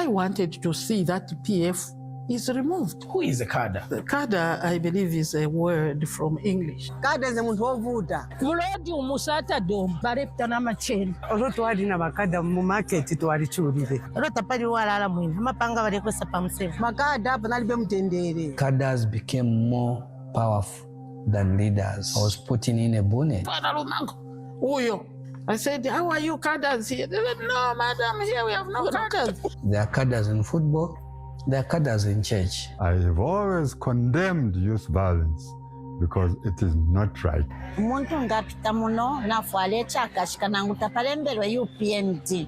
I wanted to see that PF is removed. Who is a cadre? The cadre, I believe, is a word from English. Cadres muntu ovuda. Bulodi umusata dom barepta na macheni. Olutu wadi na bakada mu market tuwalichulire. Rota pali walala mwini. Mapanga walekwesa pamusevu. Makada hapa nalibe mtendere. Cadres became more powerful than leaders. I was putting in a bonnet. Uyo. I said, how are you cadres here? They said, no, madam, here we have no cadres. There are cadres in football. There are cadres in church. I have always condemned youth violence because it is not right. Umuntu ngapita muno nafwale chakashika nangu tapalembelwe UPND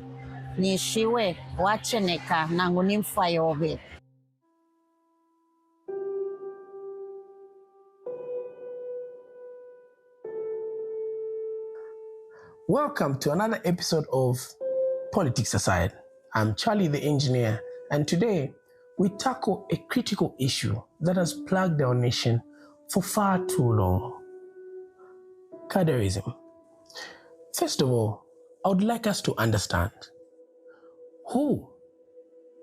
nishiwe wacheneka nangu nimfayobe. Welcome to another episode of Politics Aside. I'm Charlie the engineer, and today we tackle a critical issue that has plagued our nation for far too long: cadreism. First of all, I would like us to understand, who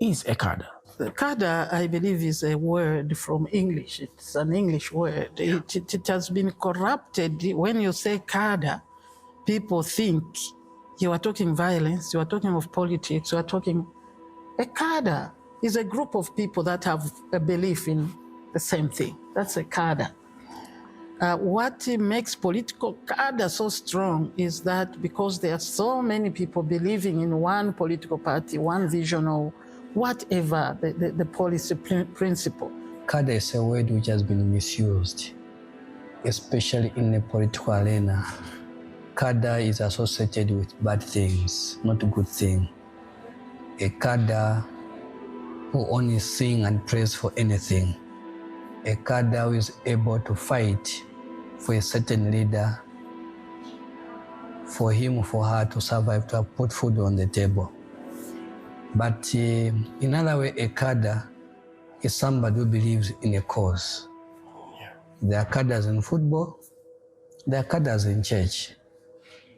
is a cadre? The cadre, I believe, is a word from English. It's an English word. It has been corrupted. When you say cadre, people think you are talking violence, you are talking of politics, you are talking... A cadre is a group of people that have a belief in the same thing. That's a cadre. What makes political cadre so strong is that because there are so many people believing in one political party, one vision, or whatever the policy principle. Cadre is a word which has been misused, especially in the political arena. Cadre is associated with bad things, not a good thing. A cadre who only sing and prays for anything. A cadre who is able to fight for a certain leader, for him or for her to survive, to have put food on the table. But in other way, a cadre is somebody who believes in a cause. There are cadres in football, there are cadres in church.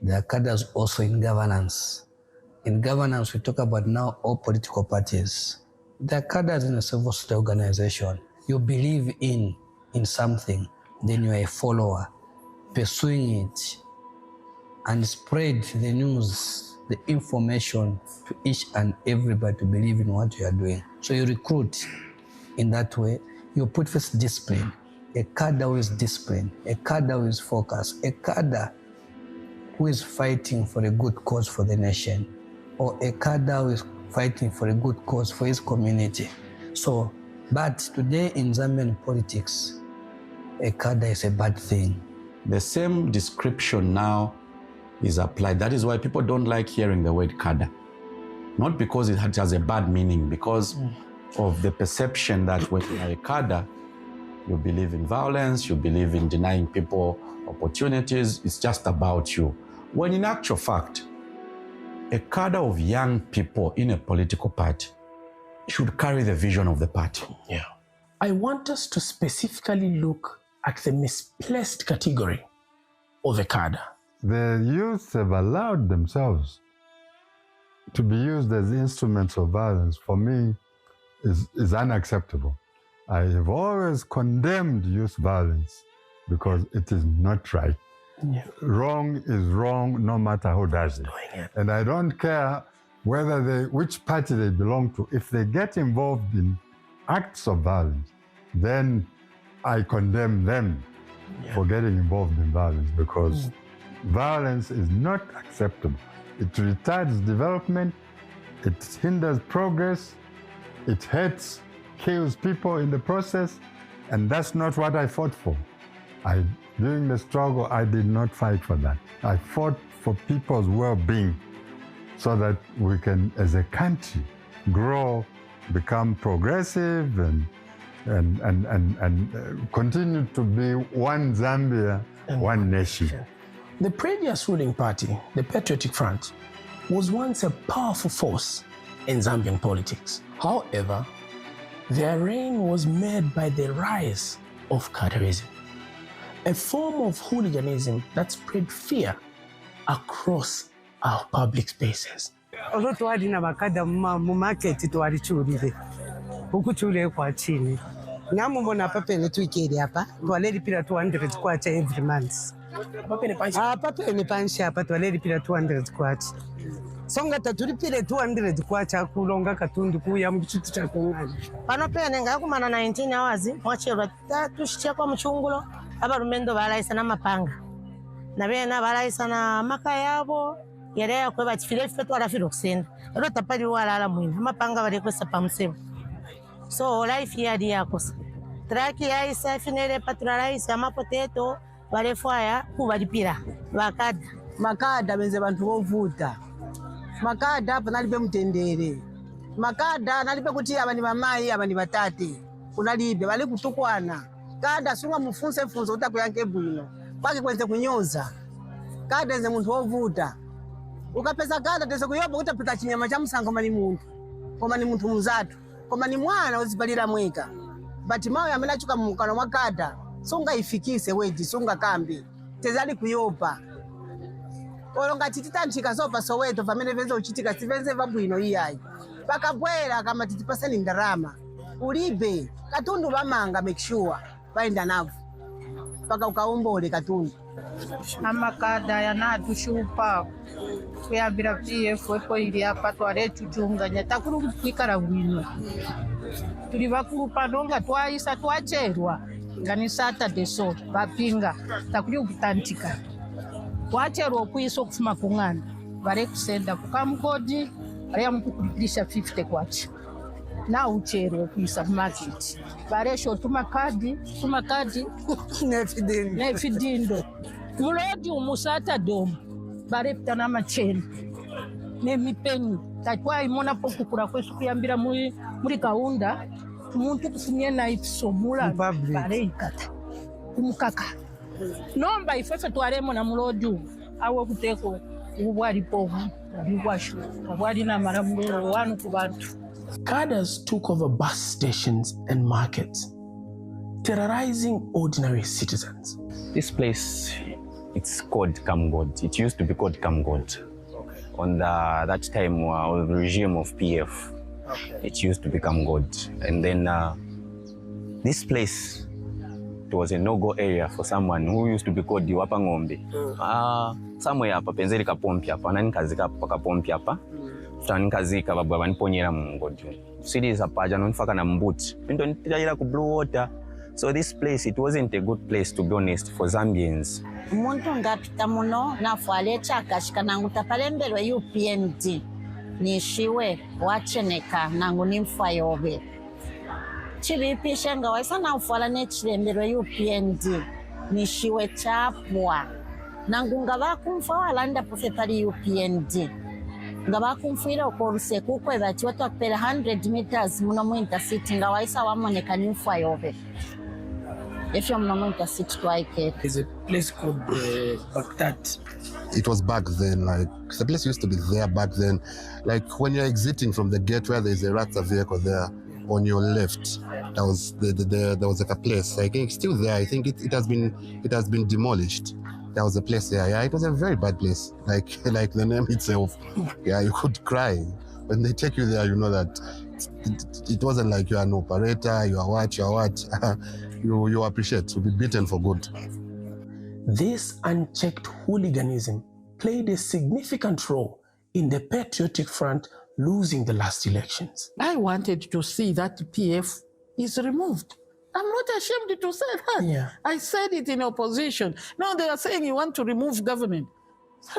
There are cadres also in governance. In governance, we talk about now all political parties. There are cadres in a civil society organization. You believe in something, then you are a follower, pursuing it, and spread the news, the information to each and everybody to believe in what you are doing. So you recruit in that way. You put first discipline. A cadre who is disciplined, a cadre who is focused, a cadre who is fighting for a good cause for the nation, or a cadre who is fighting for a good cause for his community. So, but today in Zambian politics, a cadre is a bad thing. The same description now is applied. That is why people don't like hearing the word cadre. Not because it has a bad meaning, because of the perception that when you are a cadre, you believe in violence, you believe in denying people opportunities, it's just about you. When in actual fact, a cadre of young people in a political party should carry the vision of the party. Yeah. I want us to specifically look at the misplaced category of a cadre. The youth have allowed themselves to be used as instruments of violence. For me, is unacceptable. I have always condemned youth violence because it is not right. Yeah. Wrong is wrong no matter who does it. And I don't care which party they belong to. If they get involved in acts of violence, then I condemn them for getting involved in violence, because violence is not acceptable. It retards development, it hinders progress, it hurts, kills people in the process, and that's not what I fought for. During the struggle, I did not fight for that. I fought for people's well-being so that we can, as a country, grow, become progressive, and continue to be one Zambia, one nation. The previous ruling party, the Patriotic Front, was once a powerful force in Zambian politics. However, their reign was made by the rise of cadreism, a form of hooliganism that spread fear across our public spaces. olwo twalina bakada mu market twalikyulire okukyula kwa chini namubona apa pene twikeri apa twaleripira 200 kwacha every month apa pene panshi apa twaleripira 200 kwacha songa tatulipire 200 kwacha kulonga katundu kuya muchitu cha kungani pano pene ngakumana 19 hours mwachirwa tushiche kwa mchungulo abalumendo balaisa na mapanga na bena balaisa na maka yabo yale kwa bachifile fetu ala filo kusenda ero tapali wala mwina mapanga bali kwesa pamsebo so life yadi yakosa traki ya isa finele patralize ama potato bale fire kubalipira makada benze bantu bovuta makada apa nalibe mtendere makada nalibe kuti aba ni mamayi aba ni batate unalibe bali kutukwana kada sunga mufunse funzo utakuyanke bwino pake kwenze kunyoza kada nze muntu wovuta ukapeza kada tese kuyoba utapita chinyama cha msango mali muntu koma ni muntu mzatu koma ni mwana ozibalira mweka bati mawe amenachuka mukano mwakada sunga ifikise wedi sunga kambi tezali kuyopa olonga tititanchika sopa soweto pamene venze uchitika sivenze vabwino iyayi pakabwera kama titipaseni ndarama ulibe katundu bamanga make sure baenda navo paka ukaumbole katundu amakada yanatushupa kuyambira PF wepo ili apa twalechuchunganya takuru kwikala bwino tuli bakulu panonga twaisa twacherwa ngani Saturday so bapinga takuli kutantika wacherwa kuiso kufuma kungana bare kusenda kukamgodi bare yamukukulisha 50 kwacha na uchero kuisa market bare sho tumakadi nefidindo mulodi umusata dom bare pitana macheni nemipeni tatwa imona pokukura kwesu kuyambira muri kaunda umuntu kufunye na ifsomula bare ikata kumukaka nomba ifefe twaremo na mulodi awo kuteko ubwali povu ubwashu ubwali na maramulo wanu kubantu. Cadres took over bus stations and markets, terrorizing ordinary citizens. This place, it's called Kamgod. It used to be called Kamgod. On that time of the regime of PF, it used to become God. And then this place, it was a no-go area for someone who used to be called Diwapangombe. Somewhere hapa penzeli kapompi hapa, nani kazika hapa kapompi hapa. Tani kazika babu abaniponyera mu ngodi. Cities hapa jano nifaka na mbuti. Ndo nitayira ku blue water. So this place, it wasn't a good place, to be honest, for Zambians. Muntu ngapita muno nafwale chakashika nangu tapalembelwe UPND nishiwe wacheneka nangu nimfa yobe chibipishe nga waisa nafwala nechilembelwe UPND nishiwe chapwa nangu nga bakumfa walanda pofe pali UPND nga bakumfira okoruse kukwe bati watu wakupela 100 meters muno mu intercity nga waisa wamoneka nimfa yobe. If you're not to sit there's a place called Baghdad. It was back then, like the place used to be there back then. Like when you're exiting from the gate where there's a Ratsa vehicle there on your left, there was like a place. Like it's still there. I think it has been demolished. There was a place there. Yeah, it was a very bad place. Like the name itself. Yeah, you could cry. When they take you there, you know that it wasn't like you're an operator, you are what. You appreciate to be beaten for good. This unchecked hooliganism played a significant role in the Patriotic Front losing the last elections. I wanted to see that PF is removed. I'm not ashamed to say that. Yeah. I said it in opposition. Now they are saying you want to remove government.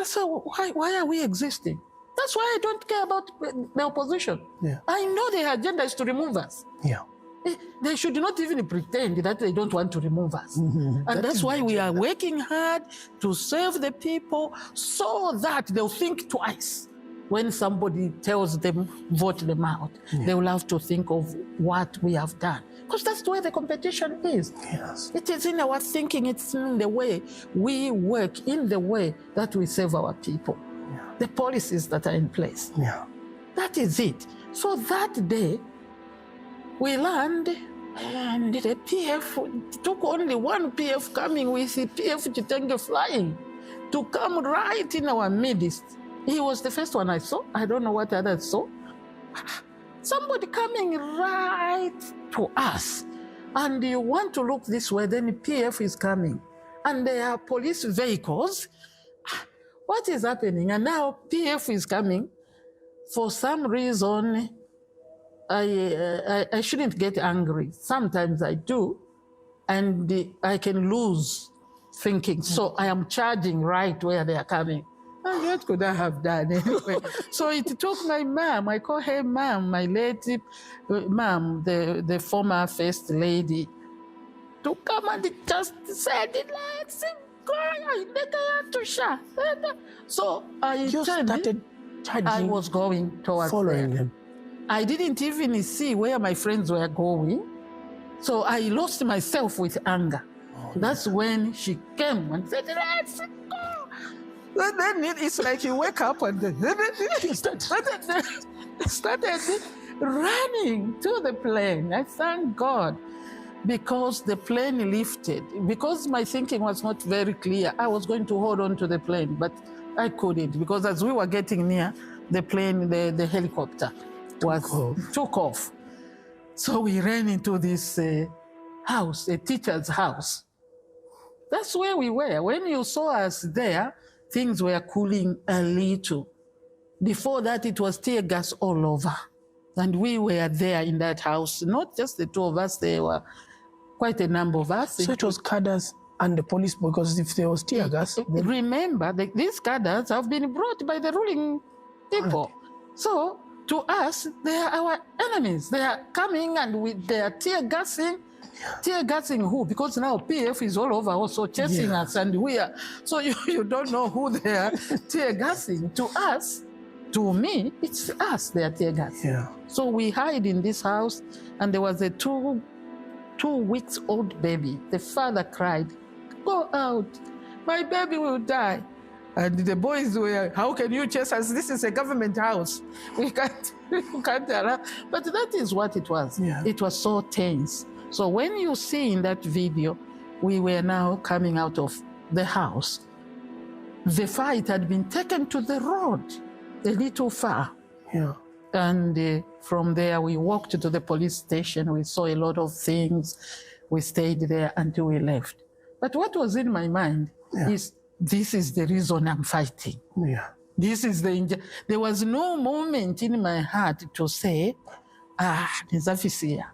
So why are we existing? That's why I don't care about the opposition. Yeah. I know their agenda is to remove us. Yeah. They should not even pretend that they don't want to remove us. Mm-hmm. And that's why we are working hard to serve the people so that they'll think twice. When somebody tells them, vote them out, they will have to think of what we have done. Because that's the way the competition is. Yes. It is in our thinking, it's in the way we work, in the way that we serve our people. Yeah. The policies that are in place. Yeah. That is it. So that day, we land, and the PF took only one PF coming with the PF Chitenge flying to come right in our midst He was the first one I saw. I don't know what others saw. Somebody coming right to us. And you want to look this way, then PF is coming. And there are police vehicles. What is happening? And now PF is coming. For some reason, I shouldn't get angry. Sometimes I do. And I can lose thinking. So I am charging right where they are coming. And what could I have done anyway? So it took my mom, I call her mom, my late mom, the former first lady, to come and just said, let's go, so I started charging. I was going towards following them. I didn't even see where my friends were going. So I lost myself with anger. That's when she came and said, let's go. And then it's like you wake up and started running to the plane. I thank God because the plane lifted. Because my thinking was not very clear, I was going to hold on to the plane, but I couldn't because as we were getting near the plane, the helicopter took off. So we ran into this house, a teacher's house. That's where we were. When you saw us there, things were cooling a little. Before that, it was tear gas all over. And we were there in that house, not just the two of us, there were quite a number of us. So it was cadres and the police, because if there was tear gas... Remember, these cadres have been brought by the ruling people. So to us, they are our enemies. They are coming and they are tear gassing. Tear gassing who? Because now PF is all over also chasing us, and we are, so you don't know who they are tear gassing. To us, to me, it's us they are tear gassing. Yeah. So we hide in this house, and there was a two weeks old baby. The father cried, go out, my baby will die. And the boys were, how can you chase us? This is a government house. We can't allow. But that is what it was. Yeah. It was so tense. So when you see in that video, we were now coming out of the house. The fight had been taken to the road, a little far. Yeah. And from there, we walked to the police station. We saw a lot of things. We stayed there until we left. But what was in my mind is, this is the reason I'm fighting. Yeah. This is there was no moment in my heart to say, nizafisia.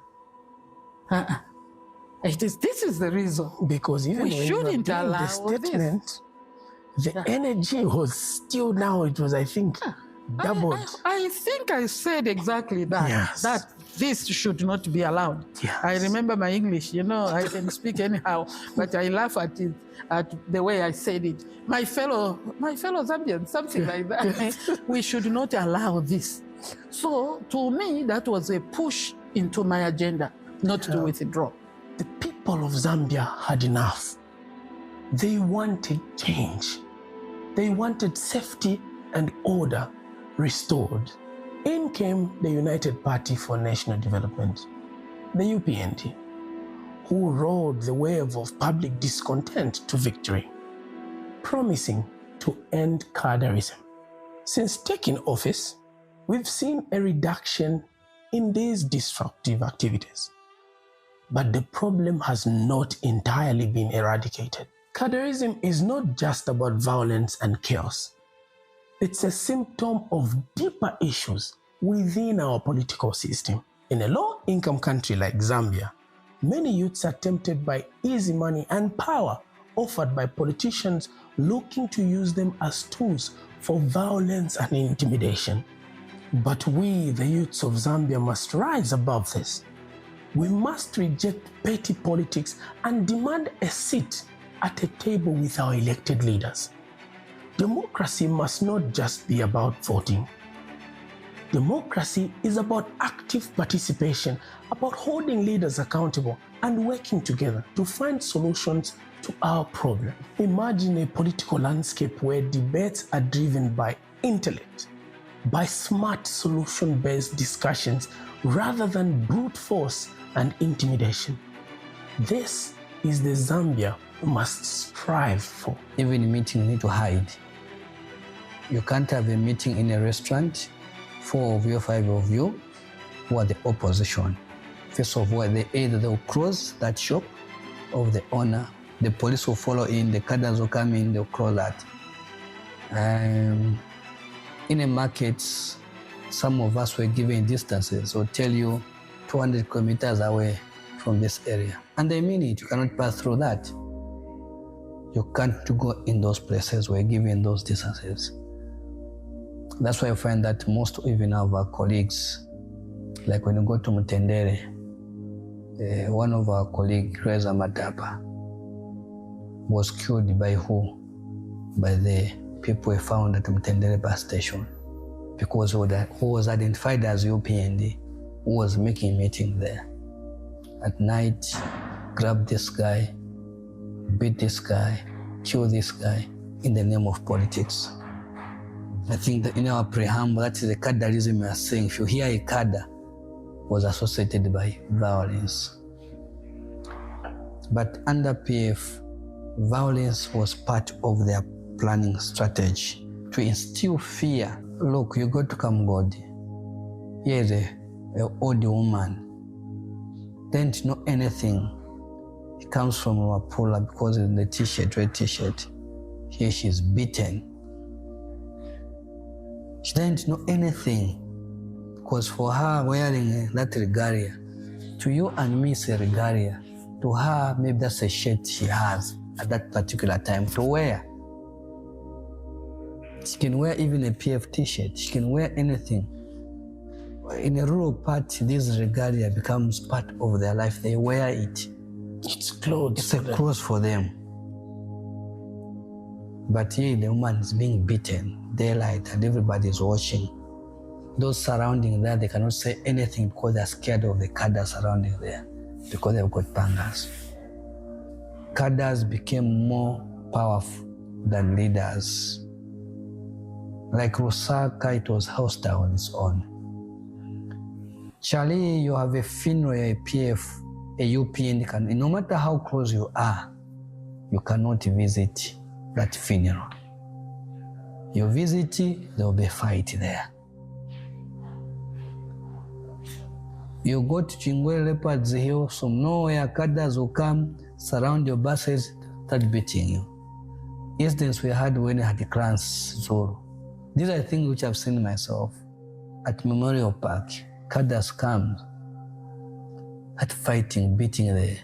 This is the reason. Because even we shouldn't allow the statement, this. The energy was still now, it was, I think, doubled. I think I said exactly that. Yes. That this should not be allowed. Yes. I remember my English, I can speak anyhow, but I laugh at it, at the way I said it. My fellow Zambian, something like that. We should not allow this. So to me, that was a push into my agenda, not to withdraw. The people of Zambia had enough. They wanted change. They wanted safety and order restored. In came the United Party for National Development, the UPND, who rode the wave of public discontent to victory, promising to end cadreism. Since taking office, we've seen a reduction in these destructive activities. But the problem has not entirely been eradicated. Cadreism is not just about violence and chaos. It's a symptom of deeper issues within our political system. In a low-income country like Zambia, many youths are tempted by easy money and power offered by politicians looking to use them as tools for violence and intimidation. But we, the youths of Zambia, must rise above this. We must reject petty politics and demand a seat at a table with our elected leaders. Democracy must not just be about voting. Democracy is about active participation, about holding leaders accountable and working together to find solutions to our problem. Imagine a political landscape where debates are driven by intellect, by smart solution-based discussions rather than brute force and intimidation. This is the Zambia we must strive for. Even in meeting, we need to hide. You can't have a meeting in a restaurant, 4 of you, 5 of you, who are the opposition. First of all, either they'll close that shop of the owner, the police will follow in, the cadres will come in, they'll close that. In a market, some of us were given distances, so tell you 200 kilometers away from this area. And they mean it, you cannot pass through that. You can't go in those places, we're given those distances. That's why I find that most even of our colleagues, like when you go to Mutendere, one of our colleagues, Reza Matapa, was killed by who? By the people we found at Mutendere bus station, because who was identified as UPND, who was making meeting there. At night, grab this guy, beat this guy, kill this guy in the name of politics. I think that in our preamble, that is the Caderlism we are saying. If you hear a cadre, was associated by violence. But under PF, violence was part of their planning strategy to instill fear. Look, you go to Kamgodi, here is an old woman, didn't know anything. He comes from Wapula because of the t-shirt, red t-shirt. Here she's beaten. She didn't know anything, because for her wearing that regalia, to you and me it's a regalia. To her, maybe that's a shirt she has at that particular time to wear. She can wear even a PF t-shirt, she can wear anything. In a rural part, this regalia becomes part of their life. They wear it. It's clothes. It's a clothes for them. But here the woman is being beaten, daylight, and everybody is watching. Those surrounding there, they cannot say anything because they're scared of the cadres surrounding there, because they've got pangas. Cadres became more powerful than leaders. Like Rusaka, it was hostile on its own. Charlie, you have a funeral, a PF, a UPND, no matter how close you are, you cannot visit that funeral. You visit it, there will be a fight there. You go to Chingwele Leopards Hill, from nowhere, cadres will come, surround your buses, start beating you. Incidents we had when I had the clans Zoro. These are things which I've seen myself. At Memorial Park, cadres come, at fighting, beating the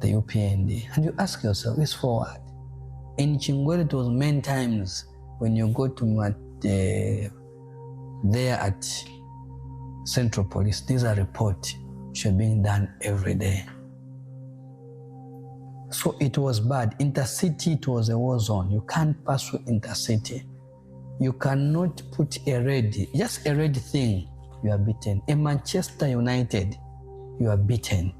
UPND. And you ask yourself, it's for what? In Chingwele, it was many times when you go to there at Central Police, these are reports which are being done every day. So it was bad. Intercity, it was a war zone. You can't pass through intercity. You cannot put just a red thing, you are beaten. A Manchester United, you are beaten.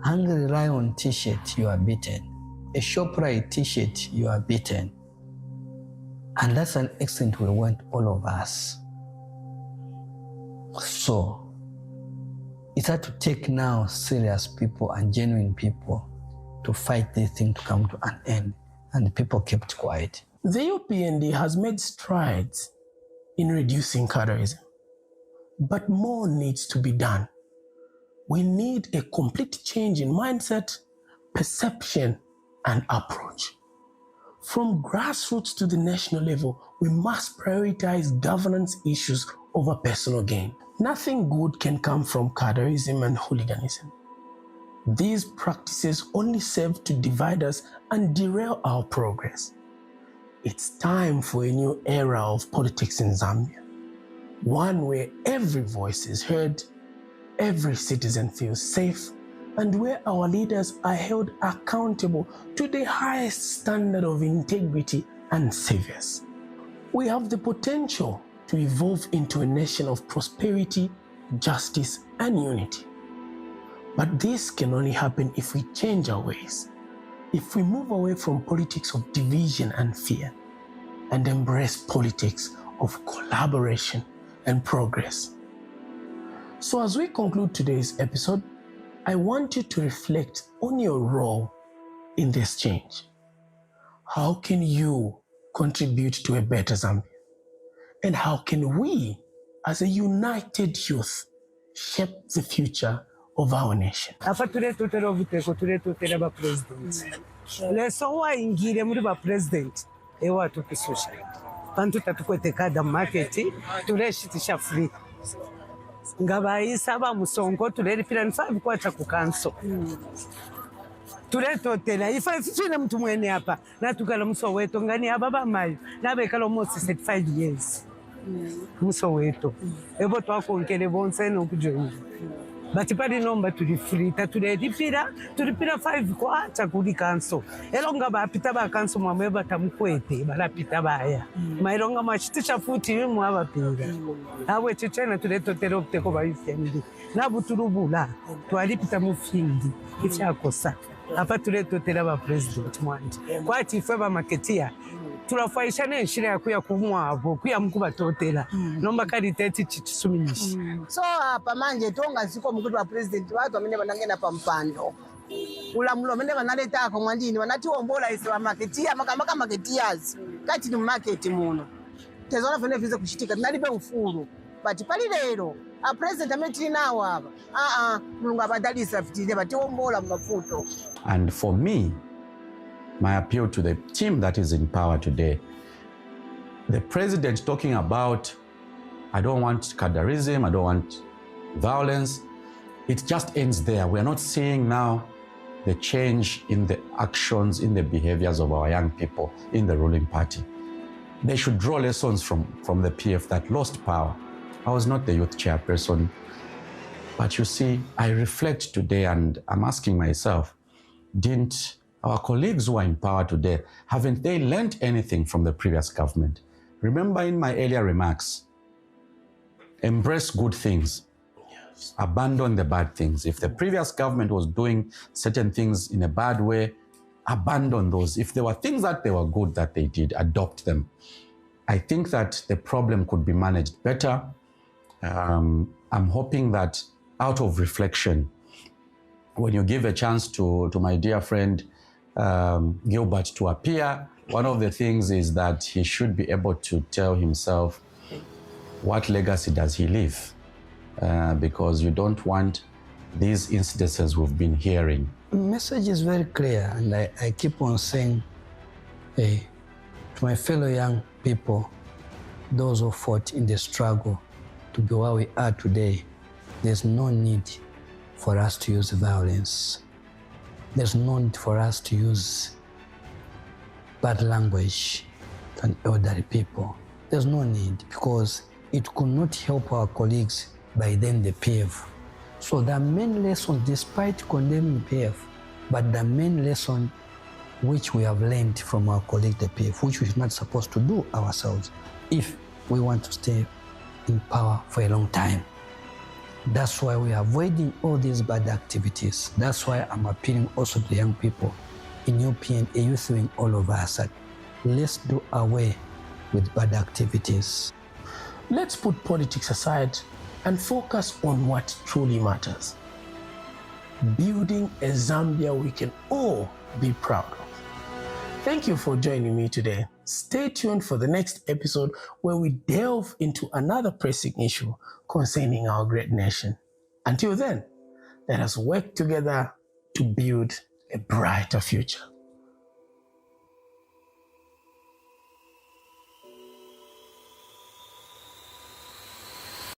Hungry Lion t-shirt, you are beaten. A ShopRite t-shirt, you are beaten. And that's an extent we want all of us. So, it's hard to take now serious people and genuine people to fight this thing to come to an end. And the people kept quiet. The UPND has made strides in reducing cadreism, but more needs to be done. We need a complete change in mindset, perception, and approach. From grassroots to the national level, we must prioritize governance issues over personal gain. Nothing good can come from cadreism and hooliganism. These practices only serve to divide us and derail our progress. It's time for a new era of politics in Zambia, one where every voice is heard, every citizen feels safe, and where our leaders are held accountable to the highest standard of integrity and service. We have the potential to evolve into a nation of prosperity, justice, and unity. But this can only happen if we change our ways, if we move away from politics of division and fear, and embrace politics of collaboration and progress. So as we conclude today's episode, I want you to reflect on your role in this change. How can you contribute to a better Zambia? And how can we, as a united youth, shape the future of our nation? Afa tuletutera obuteko tuletutera ba president. Leso wa ingire muri ba president ewa tukisusha. Bantu tatukwete kada market tuleshitisha free. Ngabayisa ba musongo tuleripira 5 kwacha ku council. Tuletotera ifa fina mtu mwene hapa na tukala Musoweto ngani ababa mayo nabekala almost 35 years. Musoweto ebo twakonkele bonse nokujoyina. But pali nomba tulifrita tulipira 5 kwacha kuli council. Elonga bapita ba council mwamwe batamukwete balapita baya. Mailonga machitisha futi mu abapira. Awe chichena tuletotera obuteko ba UPND. Nabutulubula twalipita mu findi ifyakosa. Apa tuletotera ba president mwanje. Kwati ife ba maketia turafaisha nenshira yakuya kumwavo kuya mkuba totela nomba kali 30 chisuminisha. So apa manje tonga ziko mkutu wa president watu amene banangena pa mpando. Ulamulo amene banaleta ako mwandini banati ombola ise wa marketia makamaka marketias kati ni market muno. Tezona fene fize kushitika tunalibe ufuru. But pali lero a president ametri nawo apa. Mulungu abadalisa fitile bati ombola mafuto. And for me, my appeal to the team that is in power today, the president talking about, I don't want cadreism, I don't want violence, it just ends there. We're not seeing now the change in the actions, in the behaviors of our young people in the ruling party. They should draw lessons from the PF that lost power. I was not the youth chairperson, but you see, I reflect today and I'm asking myself, didn't our colleagues who are in power today, haven't they learned anything from the previous government? Remember in my earlier remarks, embrace good things, abandon the bad things. If the previous government was doing certain things in a bad way, abandon those. If there were things that they were good that they did, adopt them. I think that the problem could be managed better. I'm hoping that out of reflection, when you give a chance to my dear friend, Gilbert to appear, one of the things is that he should be able to tell himself what legacy does he leave, because you don't want these incidences we've been hearing. The message is very clear, and I keep on saying, hey, to my fellow young people, those who fought in the struggle to be where we are today, there's no need for us to use violence. There's no need for us to use bad language to elderly people. There's no need, because it could not help our colleagues by then the PF. So the main lesson, despite condemning PF, but the main lesson which we have learned from our colleague the PF, which we're not supposed to do ourselves if we want to stay in power for a long time. That's why we are avoiding all these bad activities. That's why I'm appealing also to the young people in UPND, youth wing all of us, that let's do away with bad activities. Let's put politics aside and focus on what truly matters. Building a Zambia we can all be proud of. Thank you for joining me today. Stay tuned for the next episode where we delve into another pressing issue concerning our great nation. Until then, let us work together to build a brighter future.